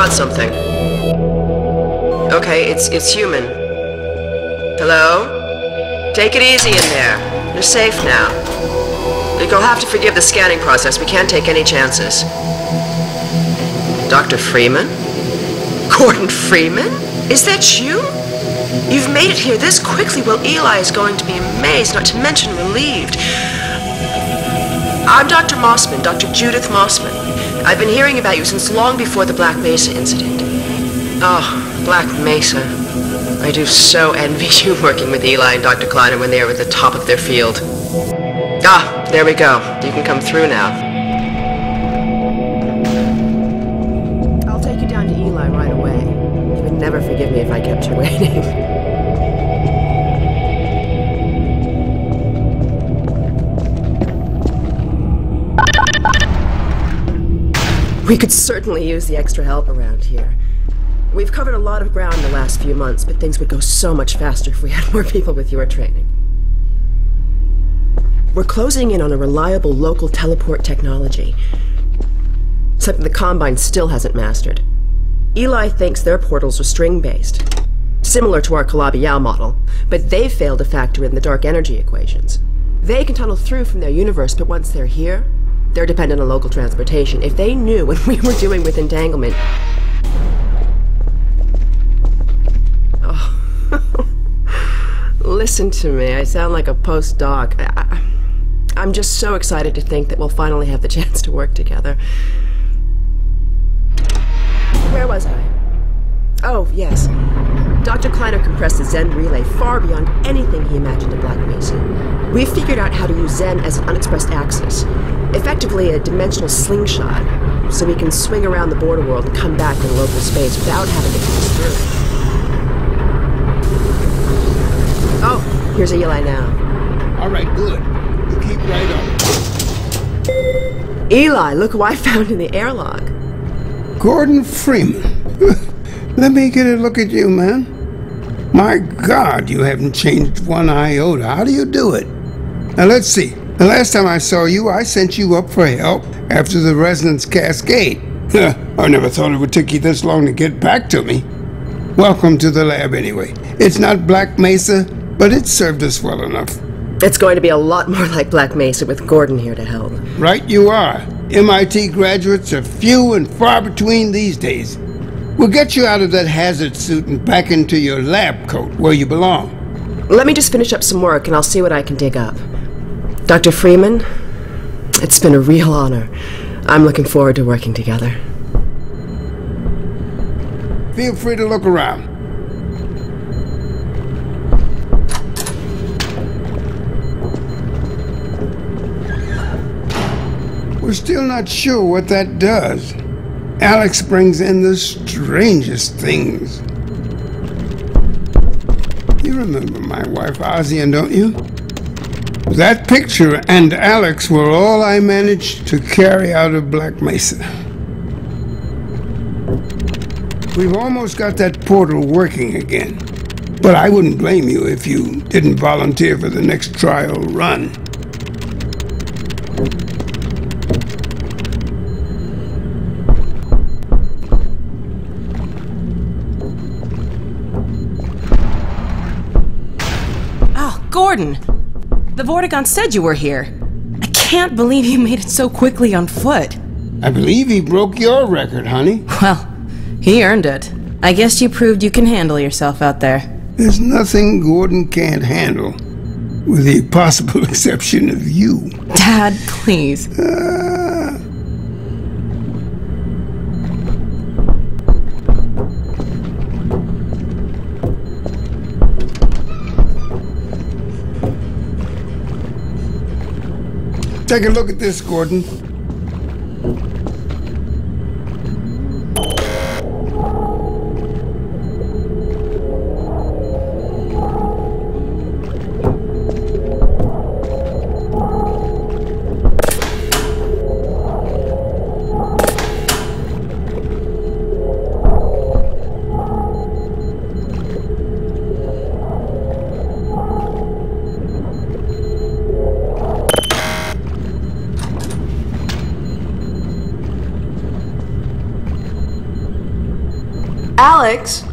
got something. Okay, it's human. Hello? Take it easy in there. You're safe now. You'll have to forgive the scanning process. We can't take any chances. Dr. Freeman? Gordon Freeman? Is that you? You've made it here this quickly. Well, Eli is going to be amazed, not to mention relieved. I'm Dr. Mossman, Dr. Judith Mossman. I've been hearing about you since long before the Black Mesa incident. Oh, Black Mesa. I do so envy you working with Eli and Dr. Kleiner when they were at the top of their field. Ah, there we go. You can come through now. I'll take you down to Eli right away. You would never forgive me if I kept you waiting. We could certainly use the extra help around here. We've covered a lot of ground in the last few months, but things would go so much faster if we had more people with your training. We're closing in on a reliable local teleport technology. Something the Combine still hasn't mastered. Eli thinks their portals are string-based, similar to our Calabi-Yau model, but they've failed to factor in the dark energy equations. They can tunnel through from their universe, but once they're here, they're dependent on local transportation. If they knew what we were doing with entanglement... Oh. Listen to me, I sound like a postdoc. I'm just so excited to think that we'll finally have the chance to work together. Where was I? Oh, yes. Dr. Kleiner compressed the Zen relay far beyond anything he imagined at Black Mesa. We've figured out how to use Zen as an unexpressed axis, effectively a dimensional slingshot, so we can swing around the border world and come back in local space without having to pass through. Oh, here's Eli now. All right, good. You keep right on. Eli, look who I found in the airlock. Gordon Freeman. Let me get a look at you, man. My God, you haven't changed one iota. How do you do it? Now, let's see. The last time I saw you, I sent you up for help after the resonance cascade. I never thought it would take you this long to get back to me. Welcome to the lab, anyway. It's not Black Mesa, but it served us well enough. It's going to be a lot more like Black Mesa with Gordon here to help. Right you are. MIT graduates are few and far between these days. We'll get you out of that hazard suit and back into your lab coat where you belong. Let me just finish up some work and I'll see what I can dig up. Dr. Freeman, it's been a real honor. I'm looking forward to working together. Feel free to look around. We're still not sure what that does. Alex brings in the strangest things. You remember my wife, Ozian, don't you? That picture and Alex were all I managed to carry out of Black Mesa. We've almost got that portal working again, but I wouldn't blame you if you didn't volunteer for the next trial run. Gordon! The Vortigaunt said you were here. I can't believe you made it so quickly on foot. I believe he broke your record, honey. Well, he earned it. I guess you proved you can handle yourself out there. There's nothing Gordon can't handle, with the possible exception of you. Dad, please. Take a look at this, Gordon. Alex!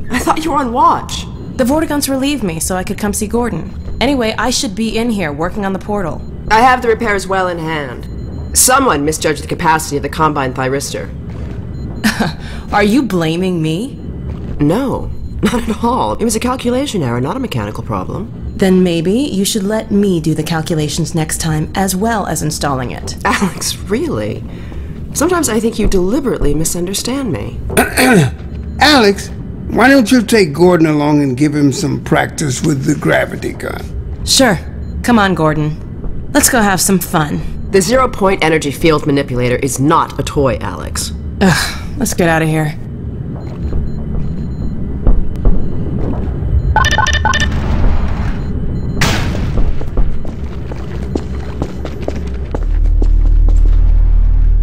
I thought you were on watch. The Vortigaunts relieved me so I could come see Gordon. Anyway, I should be in here working on the portal. I have the repairs well in hand. Someone misjudged the capacity of the Combine thyristor. Are you blaming me? No, not at all. It was a calculation error, not a mechanical problem. Then maybe you should let me do the calculations next time, as well as installing it. Alex, really? Sometimes I think you deliberately misunderstand me. Alex, why don't you take Gordon along and give him some practice with the gravity gun? Sure. Come on, Gordon. Let's go have some fun. The zero-point energy field manipulator is not a toy, Alex. Ugh, let's get out of here.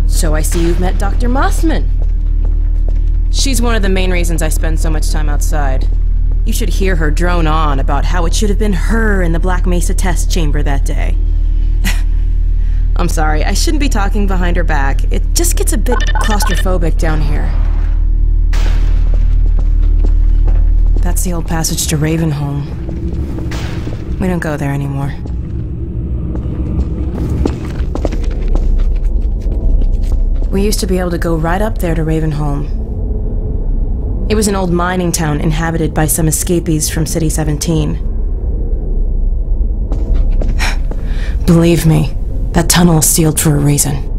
So I see you've met Dr. Mossman. She's one of the main reasons I spend so much time outside. You should hear her drone on about how it should have been her in the Black Mesa test chamber that day. I'm sorry, I shouldn't be talking behind her back. It just gets a bit claustrophobic down here. That's the old passage to Ravenholm. We don't go there anymore. We used to be able to go right up there to Ravenholm. It was an old mining town inhabited by some escapees from City 17. Believe me, that tunnel is sealed for a reason.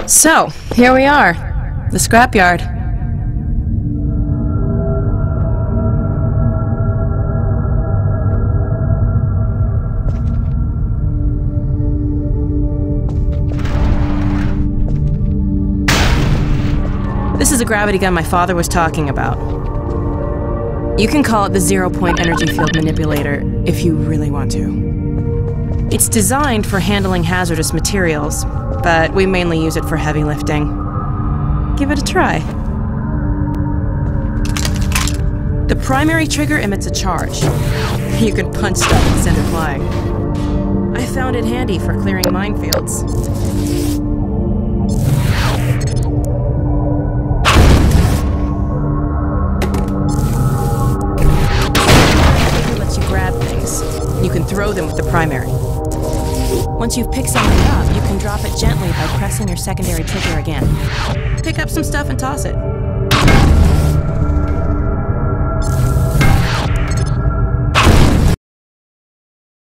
So, here we are. The scrapyard. This is a gravity gun my father was talking about. You can call it the zero-point energy field manipulator if you really want to. It's designed for handling hazardous materials, but we mainly use it for heavy lifting. Give it a try. The primary trigger emits a charge. You can punch stuff and send it flying. I found it handy for clearing minefields. It lets you grab things. You can throw them with the primary. Once you've picked something up, you can drop it gently by pressing your secondary trigger again. Pick up some stuff and toss it.